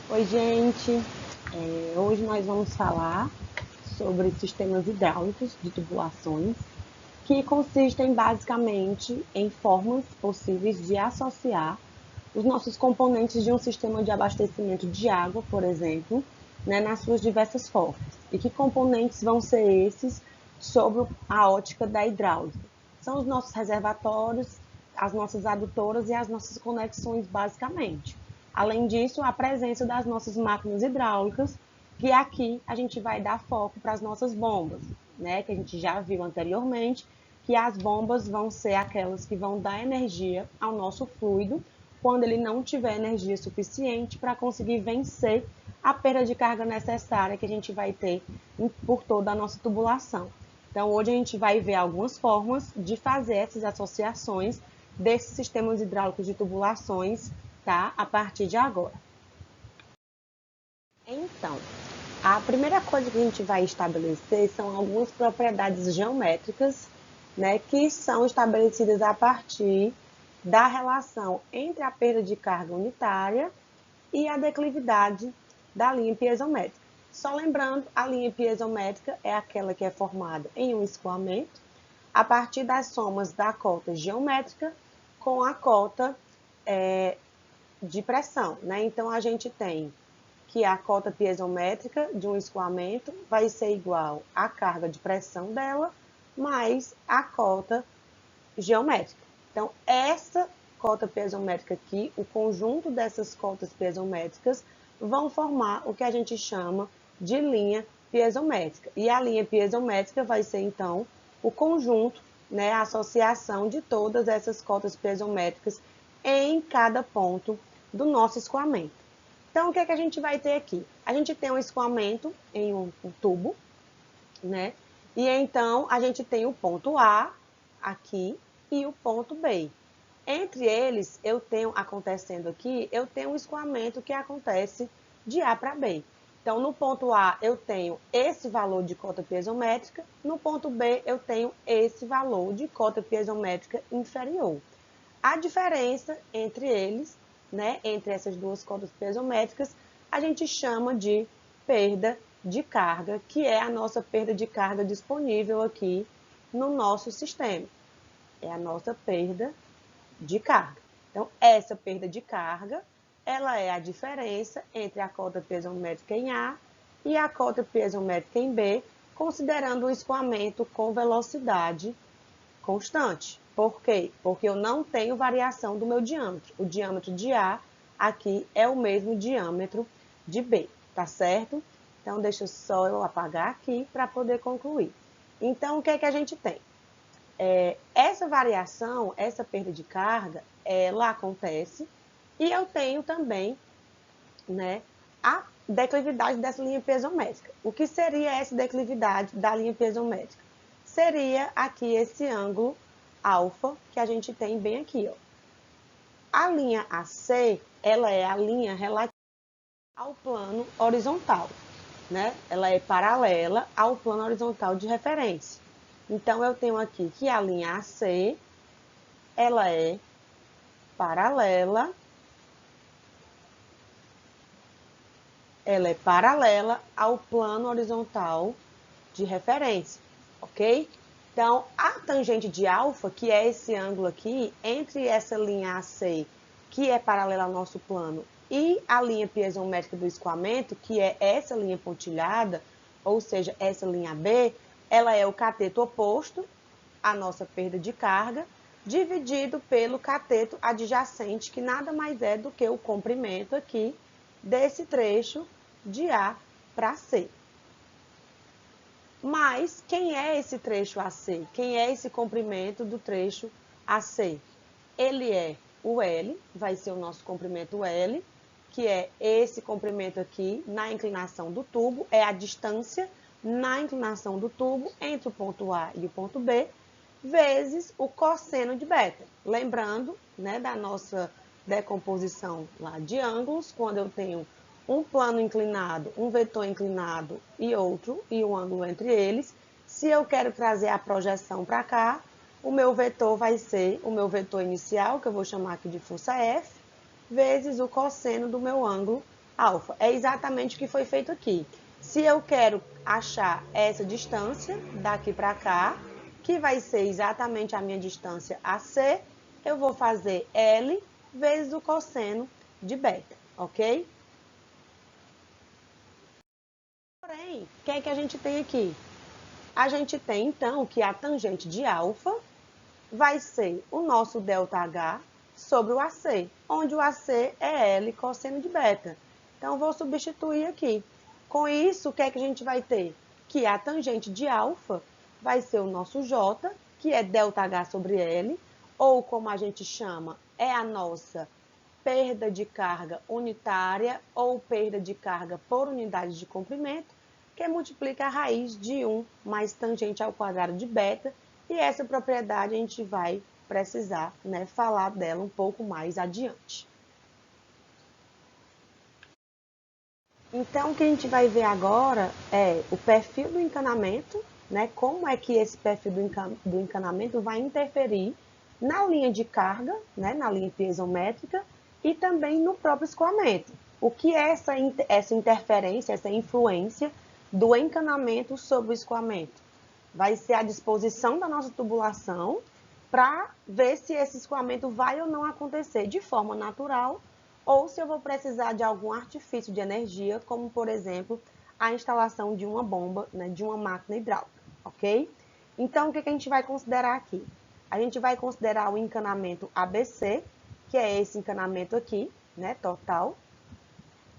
Oi, gente. Hoje nós vamos falar sobre sistemas hidráulicos de tubulações, que consistem basicamente em formas possíveis de associar os nossos componentes de um sistema de abastecimento de água, por exemplo, né, nas suas diversas formas. E que componentes vão ser esses sobre a ótica da hidráulica? São os nossos reservatórios, as nossas adutoras e as nossas conexões, basicamente. Além disso, a presença das nossas máquinas hidráulicas, que aqui a gente vai dar foco para as nossas bombas, né, que a gente já viu anteriormente, que as bombas vão ser aquelas que vão dar energia ao nosso fluido quando ele não tiver energia suficiente para conseguir vencer a perda de carga necessária que a gente vai ter por toda a nossa tubulação. Então, hoje a gente vai ver algumas formas de fazer essas associações desses sistemas hidráulicos de tubulações, tá? A partir de agora. Então, a primeira coisa que a gente vai estabelecer são algumas propriedades geométricas, né, que são estabelecidas a partir da relação entre a perda de carga unitária e a declividade da linha piezométrica. Só lembrando, a linha piezométrica é aquela que é formada em um escoamento a partir das somas da cota geométrica com a cota de pressão, né? Então, a gente tem que a cota piezométrica de um escoamento vai ser igual à carga de pressão dela mais a cota geométrica. Então, essa cota piezométrica aqui, o conjunto dessas cotas piezométricas vão formar o que a gente chama de linha piezométrica. E a linha piezométrica vai ser, então, o conjunto, né, a associação de todas essas cotas piezométricas em cada ponto do nosso escoamento. Então, o que é que a gente vai ter aqui? A gente tem um escoamento em um tubo, né? E então a gente tem o ponto A aqui e o ponto B. Entre eles, eu tenho acontecendo aqui, eu tenho um escoamento que acontece de A para B. Então, no ponto A, eu tenho esse valor de cota piezométrica, no ponto B, eu tenho esse valor de cota piezométrica inferior. A diferença entre eles, né, entre essas duas cotas piezométricas, a gente chama de perda de carga, que é a nossa perda de carga disponível aqui no nosso sistema. É a nossa perda de carga. Então, essa perda de carga, ela é a diferença entre a cota piezométrica em A e a cota piezométrica em B, considerando o escoamento com velocidade constante. Por quê? Porque eu não tenho variação do meu diâmetro. O diâmetro de A aqui é o mesmo diâmetro de B, tá certo? Então, deixa só eu apagar aqui para poder concluir. Então, o que é que a gente tem? Essa variação, essa perda de carga, ela acontece e eu tenho também, né, a declividade dessa linha piezométrica. O que seria essa declividade da linha piezométrica? Seria aqui esse ângulo alfa que a gente tem bem aqui, ó. A linha AC, ela é a linha relativa ao plano horizontal, né? Ela é paralela ao plano horizontal de referência. Então, eu tenho aqui que a linha AC, ela é paralela, ao plano horizontal de referência, ok? Então, a tangente de alfa, que é esse ângulo aqui, entre essa linha AC, que é paralela ao nosso plano, e a linha piezométrica do escoamento, que é essa linha pontilhada, ou seja, essa linha B, ela é o cateto oposto à nossa perda de carga, dividido pelo cateto adjacente, que nada mais é do que o comprimento aqui desse trecho de A para C. Mas quem é esse trecho AC? Quem é esse comprimento do trecho AC? Ele é o L, vai ser o nosso comprimento L, que é esse comprimento aqui na inclinação do tubo, é a distância na inclinação do tubo entre o ponto A e o ponto B, vezes o cosseno de beta. Lembrando, né, da nossa decomposição lá de ângulos, quando eu tenho um plano inclinado, um vetor inclinado e outro, e um ângulo entre eles, se eu quero trazer a projeção para cá, o meu vetor vai ser o meu vetor inicial, que eu vou chamar aqui de força F, vezes o cosseno do meu ângulo alfa. É exatamente o que foi feito aqui. Se eu quero achar essa distância daqui para cá, que vai ser exatamente a minha distância AC, eu vou fazer L vezes o cosseno de beta, ok? Porém, o que é que a gente tem aqui? A gente tem, então, que a tangente de alfa vai ser o nosso ΔH sobre o AC, onde o AC é L cosseno de beta. Então, vou substituir aqui. Com isso, o que é que a gente vai ter? Que a tangente de alfa vai ser o nosso J, que é ΔH sobre L, ou como a gente chama, é a nossa perda de carga unitária ou perda de carga por unidade de comprimento, que multiplica a raiz de 1 mais tangente ao quadrado de beta, e essa propriedade a gente vai precisar, né, falar dela um pouco mais adiante. Então, o que a gente vai ver agora é o perfil do encanamento, né, como é que esse perfil do encanamento vai interferir na linha de carga, né, na linha piezométrica, e também no próprio escoamento. O que é essa interferência, essa influência do encanamento sobre o escoamento? Vai ser a disposição da nossa tubulação para ver se esse escoamento vai ou não acontecer de forma natural ou se eu vou precisar de algum artifício de energia, como, por exemplo, a instalação de uma bomba, né, de uma máquina hidráulica, ok? Então, o que a gente vai considerar aqui? A gente vai considerar o encanamento ABC, que é esse encanamento aqui, né, total,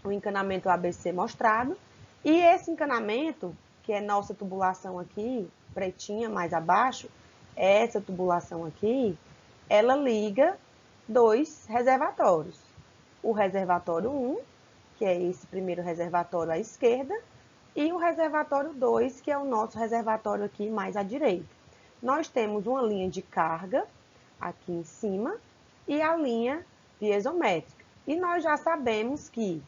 o encanamento ABC mostrado, e esse encanamento, que é nossa tubulação aqui, pretinha mais abaixo, essa tubulação aqui, ela liga dois reservatórios. O reservatório 1, que é esse primeiro reservatório à esquerda, e o reservatório 2, que é o nosso reservatório aqui mais à direita. Nós temos uma linha de carga aqui em cima e a linha piezométrica. E nós já sabemos que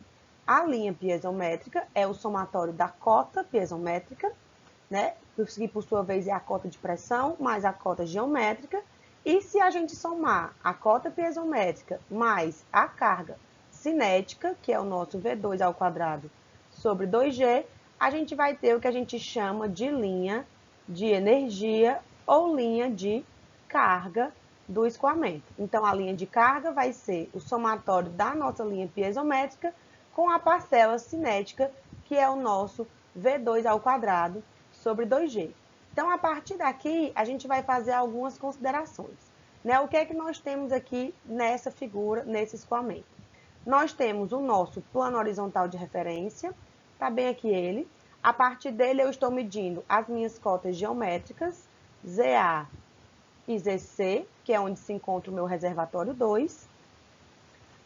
a linha piezométrica é o somatório da cota piezométrica, né? Que por sua vez é a cota de pressão mais a cota geométrica. E se a gente somar a cota piezométrica mais a carga cinética, que é o nosso V2 ao quadrado sobre 2G, a gente vai ter o que a gente chama de linha de energia ou linha de carga do escoamento. Então, a linha de carga vai ser o somatório da nossa linha piezométrica com a parcela cinética, que é o nosso V2 ao quadrado sobre 2G. Então, a partir daqui, a gente vai fazer algumas considerações. Né? O que é que nós temos aqui nessa figura, nesse escoamento? Nós temos o nosso plano horizontal de referência, está bem aqui ele. A partir dele, eu estou medindo as minhas cotas geométricas, ZA e ZC, que é onde se encontra o meu reservatório 2.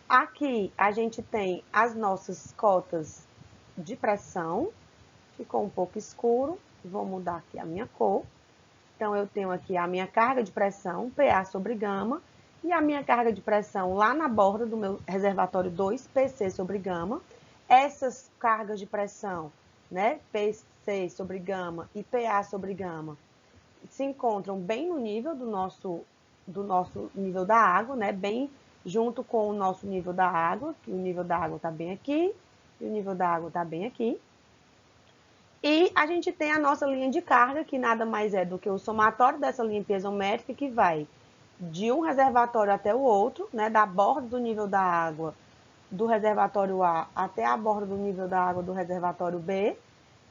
Aqui, a gente tem as nossas cotas de pressão. Ficou um pouco escuro, vou mudar aqui a minha cor. Então, eu tenho aqui a minha carga de pressão, PA sobre gama, e a minha carga de pressão lá na borda do meu reservatório 2, PC sobre gama. Essas cargas de pressão, né, PC sobre gama e PA sobre gama, se encontram bem no nível do nosso nível da água, né, bem junto com o nosso nível da água, que o nível da água está bem aqui, e o nível da água está bem aqui. E a gente tem a nossa linha de carga, que nada mais é do que o somatório dessa linha piezométrica, que vai de um reservatório até o outro, né, da borda do nível da água do reservatório A até a borda do nível da água do reservatório B,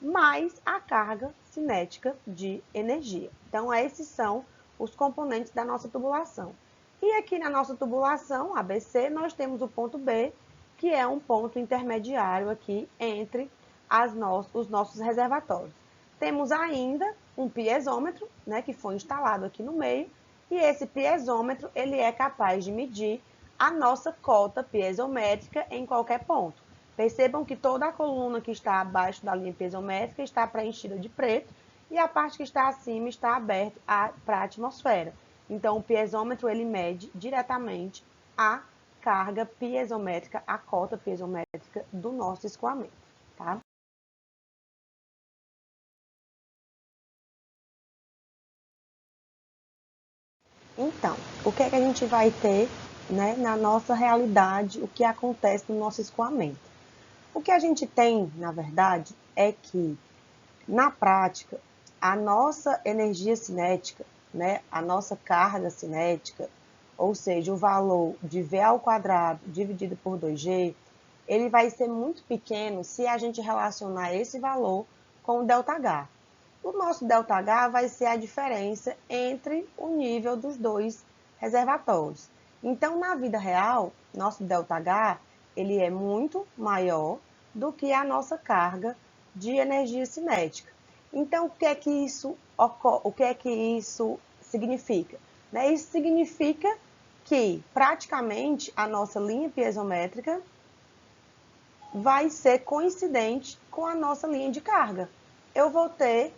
mais a carga cinética de energia. Então, esses são os componentes da nossa tubulação. E aqui na nossa tubulação, ABC, nós temos o ponto B, que é um ponto intermediário aqui entre os nossos reservatórios. Temos ainda um piezômetro, né, que foi instalado aqui no meio, e esse piezômetro ele é capaz de medir a nossa cota piezométrica em qualquer ponto. Percebam que toda a coluna que está abaixo da linha piezométrica está preenchida de preto e a parte que está acima está aberta para a atmosfera. Então, o piezômetro ele mede diretamente a carga piezométrica, a cota piezométrica do nosso escoamento, tá? Então, o que é que a gente vai ter, né, na nossa realidade, o que acontece no nosso escoamento? O que a gente tem, na verdade, é que, na prática, a nossa energia cinética, né, a nossa carga cinética, ou seja, o valor de V ao quadrado dividido por 2G, ele vai ser muito pequeno se a gente relacionar esse valor com o ΔH. O nosso ΔH vai ser a diferença entre o nível dos dois reservatórios. Então, na vida real, nosso ΔH ele é muito maior do que a nossa carga de energia cinética. Então, o que é que isso significa? Isso significa que praticamente a nossa linha piezométrica vai ser coincidente com a nossa linha de carga. Eu vou ter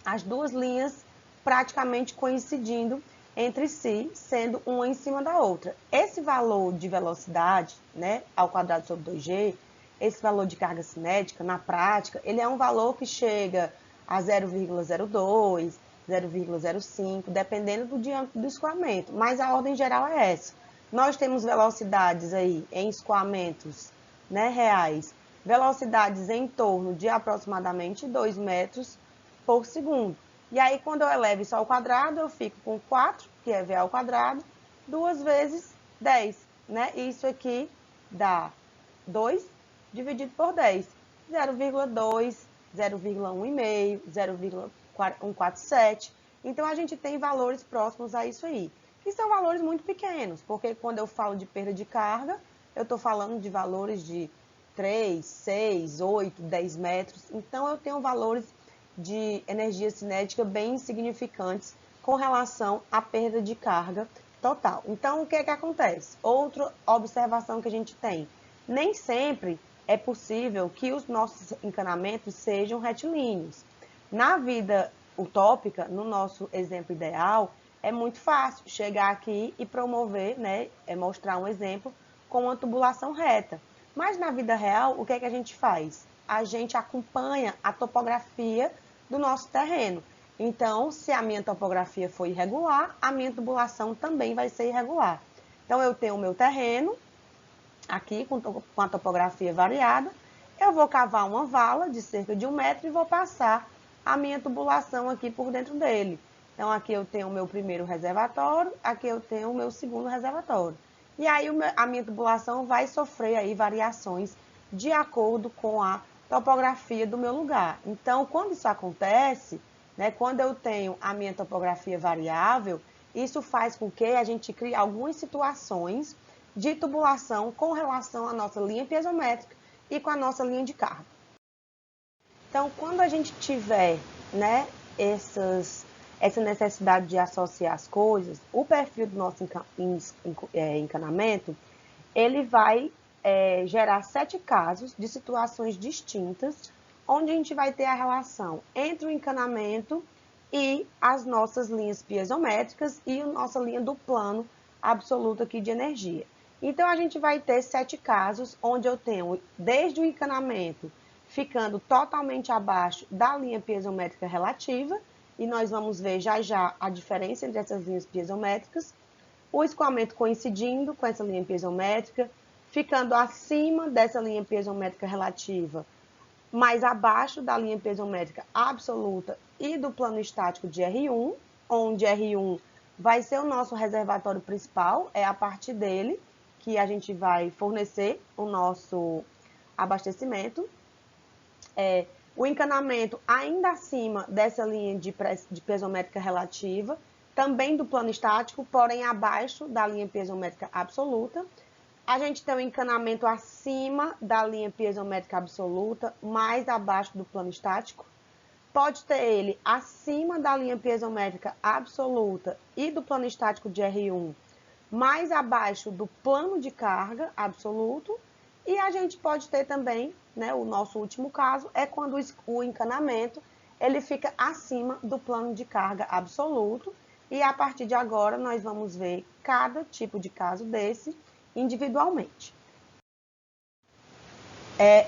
as duas linhas praticamente coincidindo entre si, sendo uma em cima da outra. Esse valor de velocidade, né, ao quadrado sobre 2G, esse valor de carga cinética, na prática, ele é um valor que chega a 0,02, 0,05, dependendo do diâmetro do escoamento, mas a ordem geral é essa. Nós temos velocidades aí em escoamentos, né, reais, velocidades em torno de aproximadamente 2 metros por segundo. E aí, quando eu elevo isso ao quadrado, eu fico com 4, que é V ao quadrado, 2 vezes 10, né? Isso aqui dá 2 dividido por 10, 0,2, 0,1,5, 0,147. Então, a gente tem valores próximos a isso aí, que são valores muito pequenos, porque quando eu falo de perda de carga, eu estou falando de valores de 3, 6, 8, 10 metros. Então, eu tenho valores de energia cinética bem insignificantes com relação à perda de carga total. Então, o que é que acontece? Outra observação que a gente tem, nem sempre é possível que os nossos encanamentos sejam retilíneos. Na vida utópica, no nosso exemplo ideal, é muito fácil chegar aqui e promover, né, mostrar um exemplo com uma tubulação reta. Mas na vida real, o que é que a gente faz? A gente acompanha a topografia do nosso terreno. Então, se a minha topografia for irregular, a minha tubulação também vai ser irregular. Então, eu tenho o meu terreno, aqui com a topografia variada, eu vou cavar uma vala de cerca de 1 metro e vou passar a minha tubulação aqui por dentro dele. Então, aqui eu tenho o meu primeiro reservatório, aqui eu tenho o meu segundo reservatório. E aí, a minha tubulação vai sofrer aí variações de acordo com a topografia do meu lugar. Então, quando isso acontece, né, quando eu tenho a minha topografia variável, isso faz com que a gente crie algumas situações de tubulação com relação à nossa linha piezométrica e com a nossa linha de carga. Então, quando a gente tiver, né, essa necessidade de associar as coisas, o perfil do nosso encanamento, ele vai gerar 7 casos de situações distintas, onde a gente vai ter a relação entre o encanamento e as nossas linhas piezométricas e a nossa linha do plano absoluto aqui de energia. Então, a gente vai ter 7 casos, onde eu tenho desde o encanamento ficando totalmente abaixo da linha piezométrica relativa, e nós vamos ver já já a diferença entre essas linhas piezométricas, o escoamento coincidindo com essa linha piezométrica, ficando acima dessa linha piezométrica relativa, mais abaixo da linha piezométrica absoluta e do plano estático de R1, onde R1 vai ser o nosso reservatório principal, é a partir dele que a gente vai fornecer o nosso abastecimento. O encanamento ainda acima dessa linha de piezométrica relativa, também do plano estático, porém abaixo da linha piezométrica absoluta. A gente tem o encanamento acima da linha piezométrica absoluta, mais abaixo do plano estático. Pode ter ele acima da linha piezométrica absoluta e do plano estático de R1, mais abaixo do plano de carga absoluto. E a gente pode ter também, né, o nosso último caso, é quando o encanamento ele fica acima do plano de carga absoluto. E a partir de agora, nós vamos ver cada tipo de caso desse individualmente.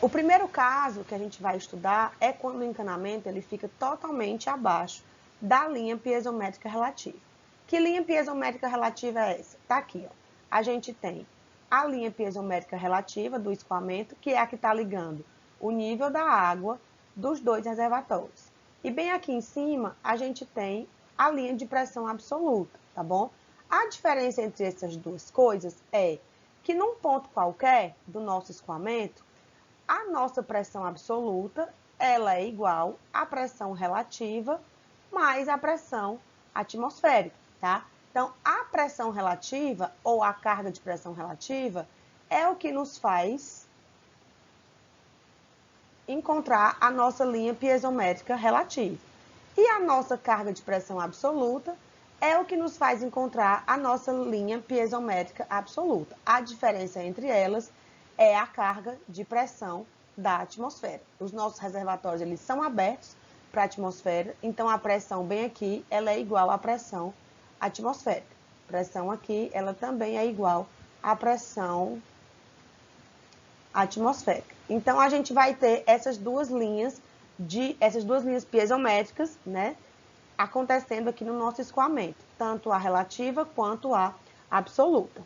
O primeiro caso que a gente vai estudar é quando o encanamento ele fica totalmente abaixo da linha piezométrica relativa. Que linha piezométrica relativa é essa? Está aqui, ó. A gente tem a linha piezométrica relativa do escoamento, que é a que está ligando o nível da água dos dois reservatórios. E bem aqui em cima, a gente tem a linha de pressão absoluta, tá bom? A diferença entre essas duas coisas é que num ponto qualquer do nosso escoamento, a nossa pressão absoluta, ela é igual à pressão relativa mais a pressão atmosférica, tá? Então, a pressão relativa, ou a carga de pressão relativa, é o que nos faz encontrar a nossa linha piezométrica relativa. E a nossa carga de pressão absoluta é o que nos faz encontrar a nossa linha piezométrica absoluta. A diferença entre elas é a carga de pressão da atmosfera. Os nossos reservatórios, eles são abertos para a atmosfera, então a pressão bem aqui, ela é igual à pressão atmosférica. A pressão aqui, ela também é igual à pressão atmosférica. Então, a gente vai ter essas duas linhas piezométricas, né, acontecendo aqui no nosso escoamento, tanto a relativa quanto a absoluta.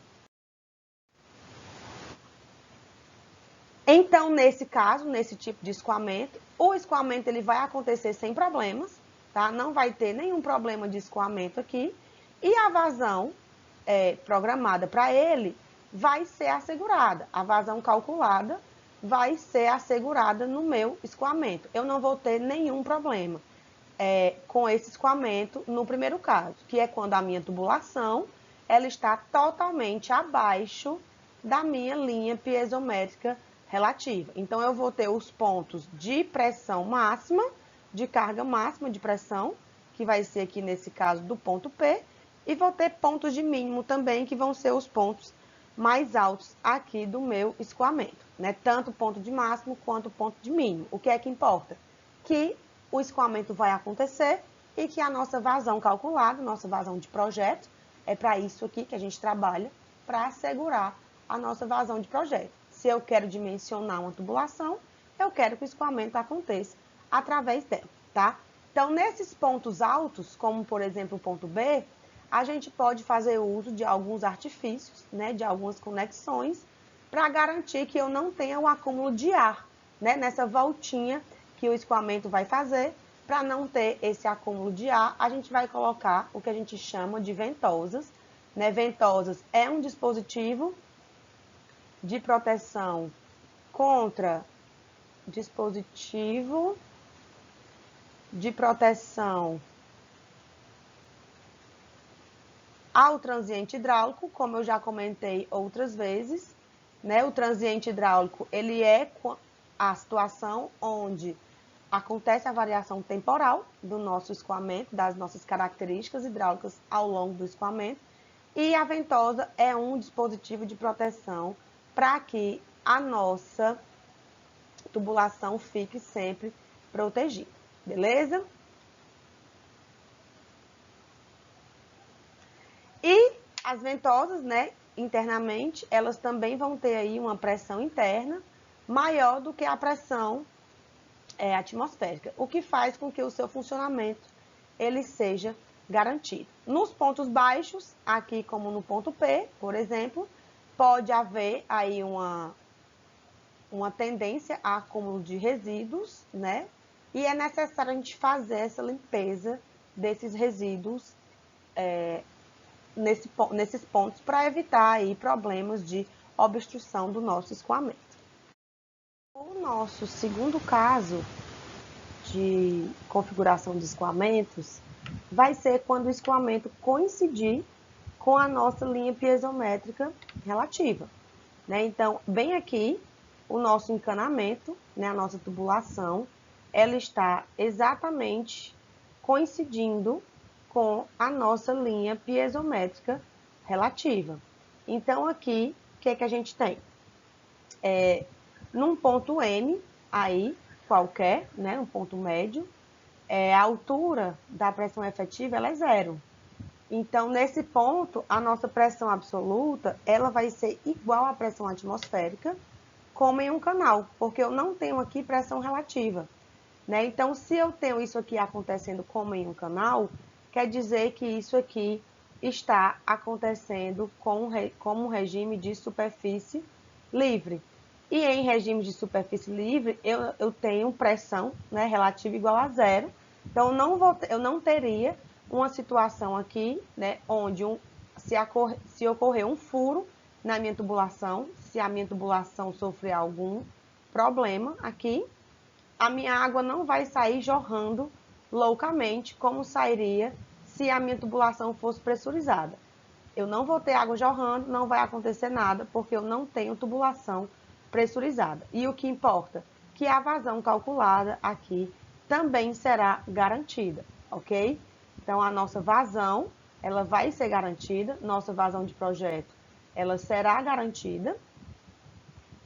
Então, nesse caso, nesse tipo de escoamento, o escoamento ele vai acontecer sem problemas, tá? Não vai ter nenhum problema de escoamento aqui, e a vazão programada para ele vai ser assegurada. A vazão calculada vai ser assegurada no meu escoamento. Eu não vou ter nenhum problema com esse escoamento no primeiro caso, que é quando a minha tubulação ela está totalmente abaixo da minha linha piezométrica relativa. Então, eu vou ter os pontos de pressão máxima, de carga máxima de pressão, que vai ser aqui nesse caso do ponto P, e vou ter pontos de mínimo também, que vão ser os pontos mais altos aqui do meu escoamento, né? Tanto o ponto de máximo quanto o ponto de mínimo. O que é que importa? Que o escoamento vai acontecer e que a nossa vazão calculada, nossa vazão de projeto, é para isso aqui que a gente trabalha, para assegurar a nossa vazão de projeto. Se eu quero dimensionar uma tubulação, eu quero que o escoamento aconteça através dela, tá? Então, nesses pontos altos, como por exemplo o ponto B, a gente pode fazer uso de alguns artifícios, né, de algumas conexões, para garantir que eu não tenha o acúmulo de ar, né, nessa voltinha que o escoamento vai fazer. Para não ter esse acúmulo de ar, a gente vai colocar o que a gente chama de ventosas, né? Ventosas é um dispositivo de proteção contra dispositivo de proteção ao transiente hidráulico, como eu já comentei outras vezes, né? O transiente hidráulico, ele é a situação onde acontece a variação temporal do nosso escoamento, das nossas características hidráulicas ao longo do escoamento, e a ventosa é um dispositivo de proteção para que a nossa tubulação fique sempre protegida, beleza? E as ventosas, né, internamente, elas também vão ter aí uma pressão interna maior do que a pressão atmosférica, o que faz com que o seu funcionamento ele seja garantido. Nos pontos baixos, aqui como no ponto P, por exemplo, pode haver aí uma tendência a acúmulo de resíduos, né? E é necessário a gente fazer essa limpeza desses resíduos nesses pontos para evitar aí problemas de obstrução do nosso escoamento. O nosso segundo caso de configuração de escoamentos vai ser quando o escoamento coincidir com a nossa linha piezométrica relativa, né? Então, bem aqui, o nosso encanamento, né, a nossa tubulação, ela está exatamente coincidindo com a nossa linha piezométrica relativa. Então, aqui, o que é que a gente tem? Num ponto M, aí, qualquer, né, um ponto médio, a altura da pressão efetiva ela é zero. Então, nesse ponto, a nossa pressão absoluta ela vai ser igual à pressão atmosférica, como em um canal, porque eu não tenho aqui pressão relativa, né? Então, se eu tenho isso aqui acontecendo como em um canal, quer dizer que isso aqui está acontecendo como um regime de superfície livre. E em regime de superfície livre, eu tenho pressão, né, relativa igual a zero. Então, eu não teria uma situação aqui, né, onde se ocorrer um furo na minha tubulação, se a minha tubulação sofrer algum problema aqui, a minha água não vai sair jorrando loucamente, como sairia se a minha tubulação fosse pressurizada. Eu não vou ter água jorrando, não vai acontecer nada, porque eu não tenho tubulação pressurizada. E o que importa? Que a vazão calculada aqui também será garantida, ok? Então, a nossa vazão, ela vai ser garantida, nossa vazão de projeto, ela será garantida,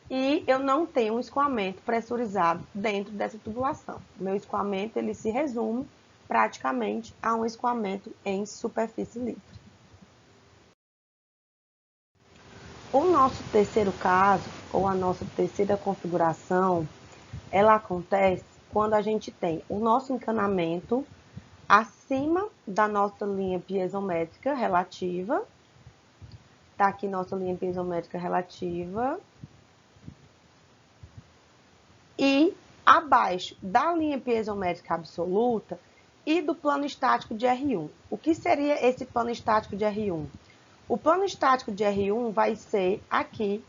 e eu não tenho um escoamento pressurizado dentro dessa tubulação. O meu escoamento, ele se resume praticamente a um escoamento em superfície livre. O nosso terceiro caso, ou a nossa terceira configuração, ela acontece quando a gente tem o nosso encanamento acima da nossa linha piezométrica relativa. Tá aqui nossa linha piezométrica relativa. E abaixo da linha piezométrica absoluta e do plano estático de R1. O que seria esse plano estático de R1? O plano estático de R1 vai ser aqui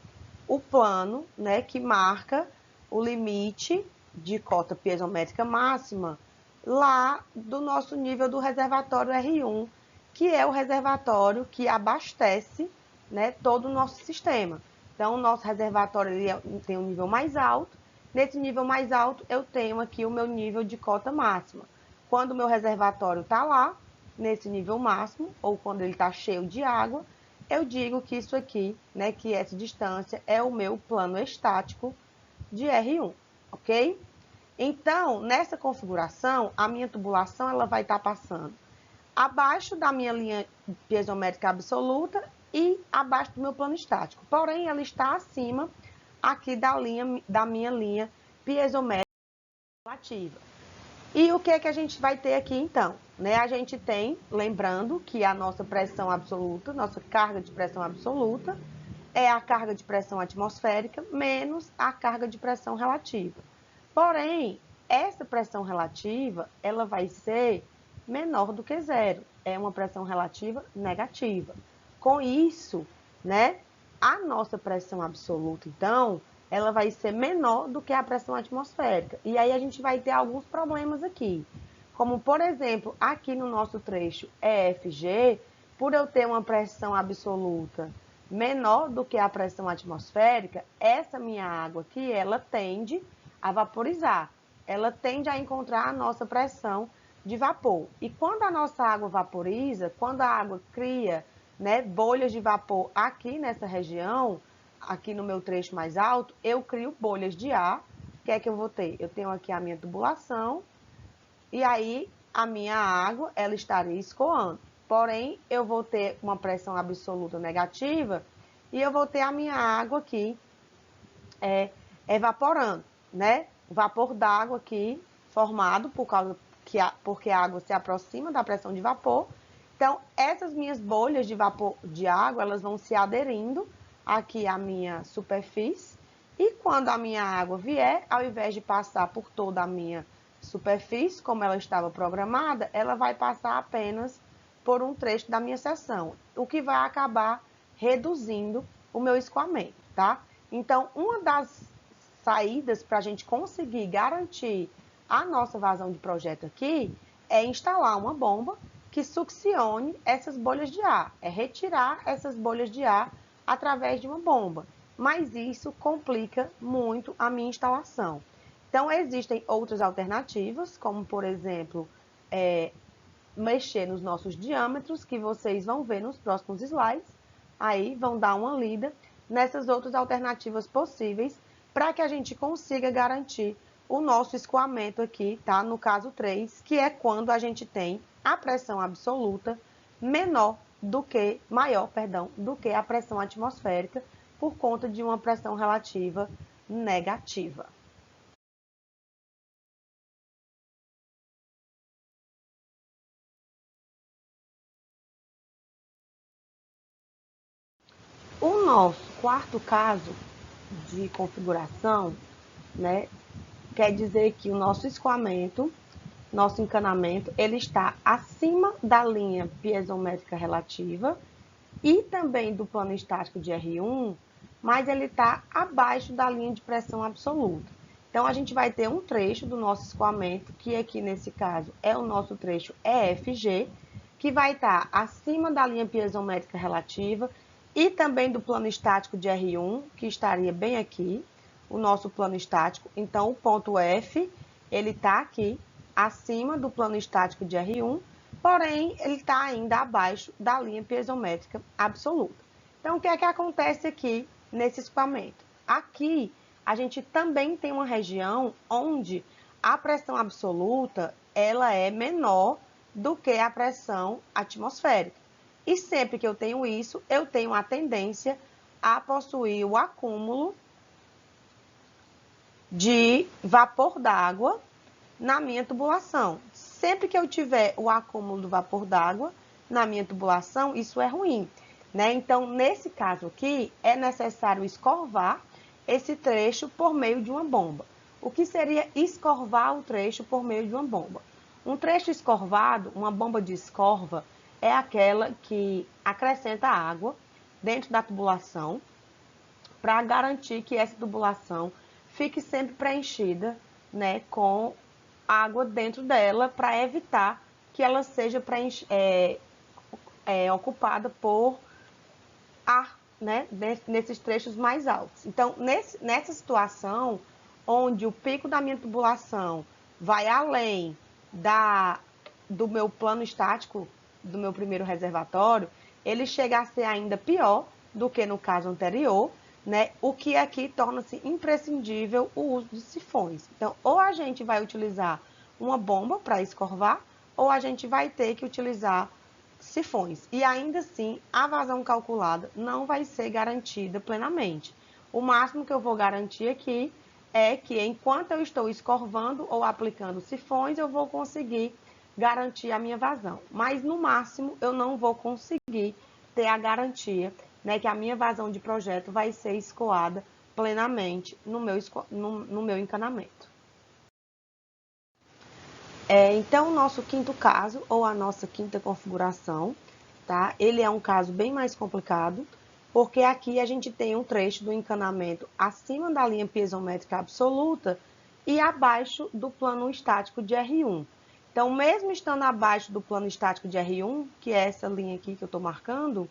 o plano, né, que marca o limite de cota piezométrica máxima lá do nosso nível do reservatório R1, que é o reservatório que abastece, né, todo o nosso sistema. Então, o nosso reservatório ele tem um nível mais alto. Nesse nível mais alto, eu tenho aqui o meu nível de cota máxima. Quando o meu reservatório está lá, nesse nível máximo, ou quando ele está cheio de água, eu digo que isso aqui, né, que essa distância é o meu plano estático de R1, ok? Então, nessa configuração, a minha tubulação ela vai estar passando abaixo da minha linha piezométrica absoluta e abaixo do meu plano estático. Porém, ela está acima aqui da minha linha piezométrica relativa. E o que é que a gente vai ter aqui, então? Né? A gente tem, lembrando que a nossa pressão absoluta, nossa carga de pressão absoluta, é a carga de pressão atmosférica menos a carga de pressão relativa. Porém, essa pressão relativa, ela vai ser menor do que zero. É uma pressão relativa negativa. Com isso, né, a nossa pressão absoluta, então, ela vai ser menor do que a pressão atmosférica. E aí a gente vai ter alguns problemas aqui. Como, por exemplo, aqui no nosso trecho EFG, por eu ter uma pressão absoluta menor do que a pressão atmosférica, essa minha água aqui, ela tende a vaporizar. Ela tende a encontrar a nossa pressão de vapor. E quando a nossa água vaporiza, quando a água cria, né, bolhas de vapor aqui nessa região, aqui no meu trecho mais alto, eu crio bolhas de ar. O que é que eu vou ter? Eu tenho aqui a minha tubulação e aí a minha água ela estaria escoando. Porém, eu vou ter uma pressão absoluta negativa e eu vou ter a minha água aqui evaporando, né? O vapor d'água aqui formado porque a água se aproxima da pressão de vapor. Então, essas minhas bolhas de vapor de água, elas vão se aderindo aqui à minha superfície. E quando a minha água vier, ao invés de passar por toda a minha superfície, como ela estava programada, ela vai passar apenas por um trecho da minha seção, o que vai acabar reduzindo o meu escoamento, tá? Então, uma das saídas para a gente conseguir garantir a nossa vazão de projeto aqui é instalar uma bomba que succione essas bolhas de ar, é retirar essas bolhas de ar através de uma bomba. Mas isso complica muito a minha instalação. Então, existem outras alternativas, como, por exemplo, mexer nos nossos diâmetros, que vocês vão ver nos próximos slides. Aí vão dar uma lida nessas outras alternativas possíveis para que a gente consiga garantir o nosso escoamento aqui, tá? No caso 3, que é quando a gente tem a pressão absoluta maior, do que a pressão atmosférica, por conta de uma pressão relativa negativa. O nosso quarto caso de configuração, né, quer dizer que o nosso escoamento, nosso encanamento, ele está acima da linha piezométrica relativa e também do plano estático de R1, mas ele está abaixo da linha de pressão absoluta. Então, a gente vai ter um trecho do nosso escoamento, que aqui nesse caso é o nosso trecho EFG, que vai estar acima da linha piezométrica relativa e também do plano estático de R1, que estaria bem aqui, o nosso plano estático. Então, o ponto F, ele está aqui, acima do plano estático de R1, porém, ele está ainda abaixo da linha piezométrica absoluta. Então, o que é que acontece aqui nesse escoamento? Aqui, a gente também tem uma região onde a pressão absoluta ela é menor do que a pressão atmosférica. E sempre que eu tenho isso, eu tenho a tendência a possuir o acúmulo de vapor d'água na minha tubulação. Sempre que eu tiver o acúmulo do vapor d'água na minha tubulação, isso é ruim, né? Então, nesse caso aqui, é necessário escorvar esse trecho por meio de uma bomba. O que seria escorvar o trecho por meio de uma bomba? Um trecho escorvado, uma bomba de escorva, é aquela que acrescenta água dentro da tubulação para garantir que essa tubulação fique sempre preenchida, né, com água dentro dela, para evitar que ela seja ocupada por ar, né, nesses trechos mais altos. Então, nessa situação, onde o pico da minha tubulação vai além do meu plano estático, do meu primeiro reservatório, ele chega a ser ainda pior do que no caso anterior, né? O que aqui torna-se imprescindível o uso de sifões. Então, ou a gente vai utilizar uma bomba para escorvar, ou a gente vai ter que utilizar sifões. E ainda assim, a vazão calculada não vai ser garantida plenamente. O máximo que eu vou garantir aqui é que enquanto eu estou escorvando ou aplicando sifões, eu vou conseguir garantir a minha vazão. Mas no máximo eu não vou conseguir ter a garantia, né, que a minha vazão de projeto vai ser escoada plenamente no meu encanamento. Então, o nosso quinto caso, ou a nossa quinta configuração, tá? Ele é um caso bem mais complicado, porque aqui a gente tem um trecho do encanamento acima da linha piezométrica absoluta e abaixo do plano estático de R1. Então, mesmo estando abaixo do plano estático de R1, que é essa linha aqui que eu estou marcando,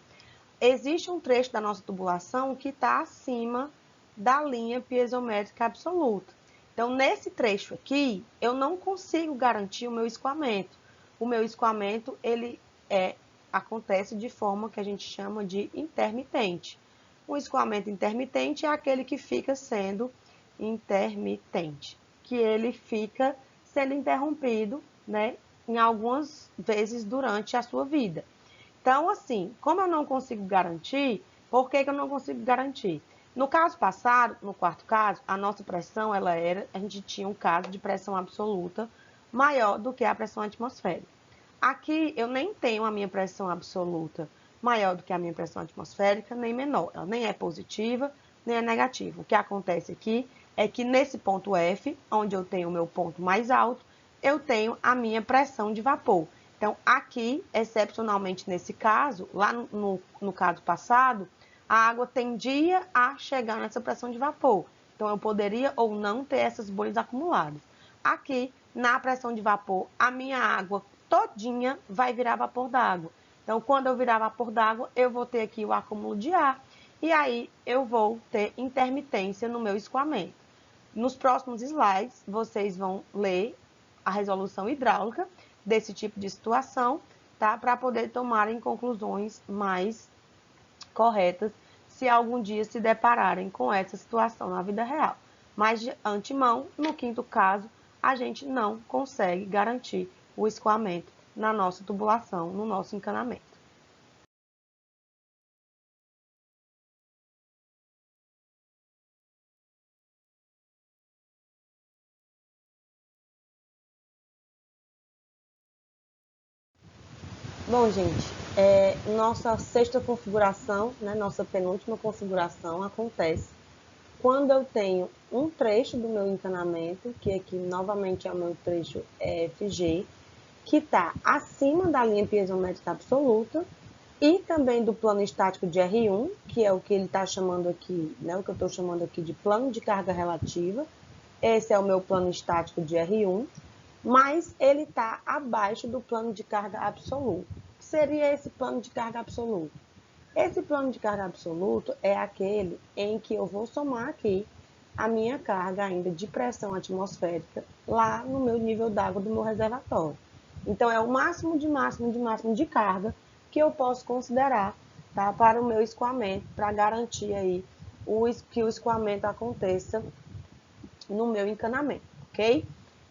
existe um trecho da nossa tubulação que está acima da linha piezométrica absoluta. Então, nesse trecho aqui, eu não consigo garantir o meu escoamento. O meu escoamento, ele acontece de forma que a gente chama de intermitente. O escoamento intermitente é aquele que fica sendo intermitente, que ele fica sendo interrompido, né, em algumas vezes durante a sua vida. Então, assim, como eu não consigo garantir, por que eu não consigo garantir? No caso passado, no quarto caso, a nossa pressão, a gente tinha um caso de pressão absoluta maior do que a pressão atmosférica. Aqui, eu nem tenho a minha pressão absoluta maior do que a minha pressão atmosférica, nem menor. Ela nem é positiva, nem é negativa. O que acontece aqui é que nesse ponto F, onde eu tenho o meu ponto mais alto, eu tenho a minha pressão de vapor. Então, aqui, excepcionalmente nesse caso, lá no caso passado, a água tendia a chegar nessa pressão de vapor. Então, eu poderia ou não ter essas bolhas acumuladas. Aqui, na pressão de vapor, a minha água todinha vai virar vapor d'água. Então, quando eu virar vapor d'água, eu vou ter aqui o acúmulo de ar e aí eu vou ter intermitência no meu escoamento. Nos próximos slides, vocês vão ler a resolução hidráulica desse tipo de situação, tá? Para poder tomarem conclusões mais corretas se algum dia se depararem com essa situação na vida real. Mas de antemão, no quinto caso, a gente não consegue garantir o escoamento na nossa tubulação, no nosso encanamento. Bom, gente, Nossa sexta configuração, né, nossa penúltima configuração acontece quando eu tenho um trecho do meu encanamento, que aqui novamente é o meu trecho FG, que está acima da linha piezométrica absoluta e também do plano estático de R1, que é o que ele está chamando aqui, né, o que eu estou chamando aqui de plano de carga relativa. Esse é o meu plano estático de R1, mas ele está abaixo do plano de carga absoluto. O que seria esse plano de carga absoluto? Esse plano de carga absoluto é aquele em que eu vou somar aqui a minha carga ainda de pressão atmosférica lá no meu nível d'água do meu reservatório. Então, é o máximo de carga que eu posso considerar, tá, para o meu escoamento, para garantir aí que o escoamento aconteça no meu encanamento, ok?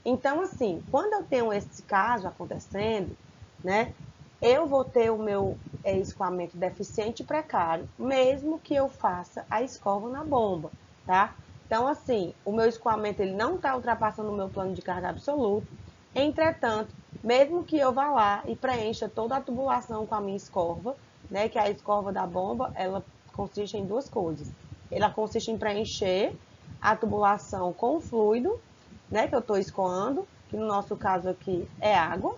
Então, assim, quando eu tenho esse caso acontecendo, né, eu vou ter o meu escoamento deficiente e precário, mesmo que eu faça a escova na bomba, tá? Então, assim, o meu escoamento ele não está ultrapassando o meu plano de carga absoluto. Entretanto, mesmo que eu vá lá e preencha toda a tubulação com a minha escova, né, que a escova da bomba, ela consiste em duas coisas. Ela consiste em preencher a tubulação com o fluido, né, que eu estou escoando, que no nosso caso aqui é água,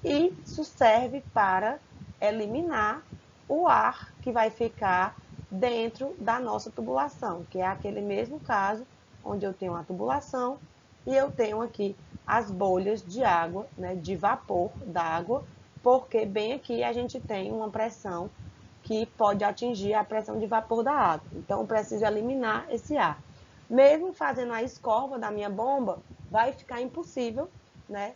e isso serve para eliminar o ar que vai ficar dentro da nossa tubulação, que é aquele mesmo caso onde eu tenho a tubulação e eu tenho aqui as bolhas de água, né, de vapor d'água, porque bem aqui a gente tem uma pressão que pode atingir a pressão de vapor da água. Então, eu preciso eliminar esse ar. Mesmo fazendo a escova da minha bomba, vai ficar impossível, né,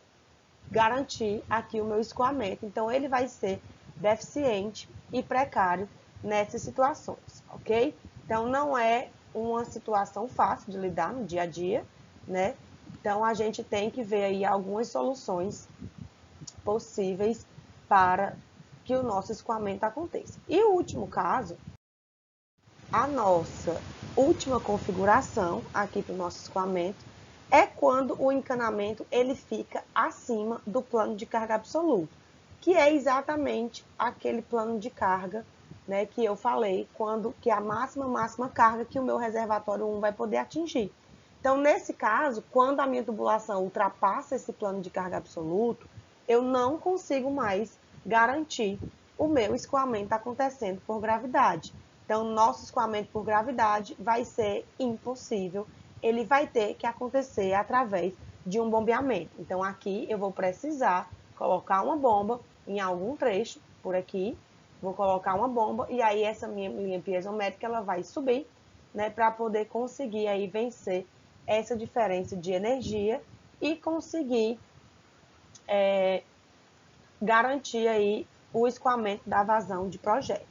garantir aqui o meu escoamento. Então, ele vai ser deficiente e precário nessas situações, ok? Então, não é uma situação fácil de lidar no dia a dia, né? Então, a gente tem que ver aí algumas soluções possíveis para que o nosso escoamento aconteça. E o último caso, a nossa última configuração aqui para o nosso escoamento é quando o encanamento ele fica acima do plano de carga absoluto, que é exatamente aquele plano de carga, né, que eu falei, que é a máxima carga que o meu reservatório 1 vai poder atingir. Então, nesse caso, quando a minha tubulação ultrapassa esse plano de carga absoluto, eu não consigo mais garantir o meu escoamento acontecendo por gravidade. Então, nosso escoamento por gravidade vai ser impossível. Ele vai ter que acontecer através de um bombeamento. Então, aqui eu vou precisar colocar uma bomba em algum trecho, por aqui, vou colocar uma bomba e aí essa minha linha piezométrica ela vai subir, né, para poder conseguir aí vencer essa diferença de energia e conseguir garantir aí o escoamento da vazão de projeto,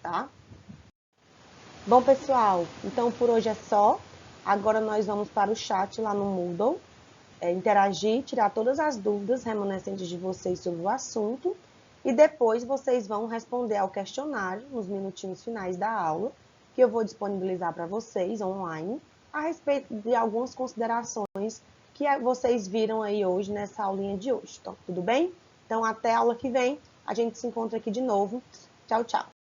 tá? Bom, pessoal, então por hoje é só. Agora nós vamos para o chat lá no Moodle, interagir, tirar todas as dúvidas remanescentes de vocês sobre o assunto e depois vocês vão responder ao questionário nos minutinhos finais da aula, que eu vou disponibilizar para vocês online, a respeito de algumas considerações que vocês viram aí hoje nessa aulinha de hoje. Então, tudo bem? Então, até a aula que vem, a gente se encontra aqui de novo. Tchau, tchau!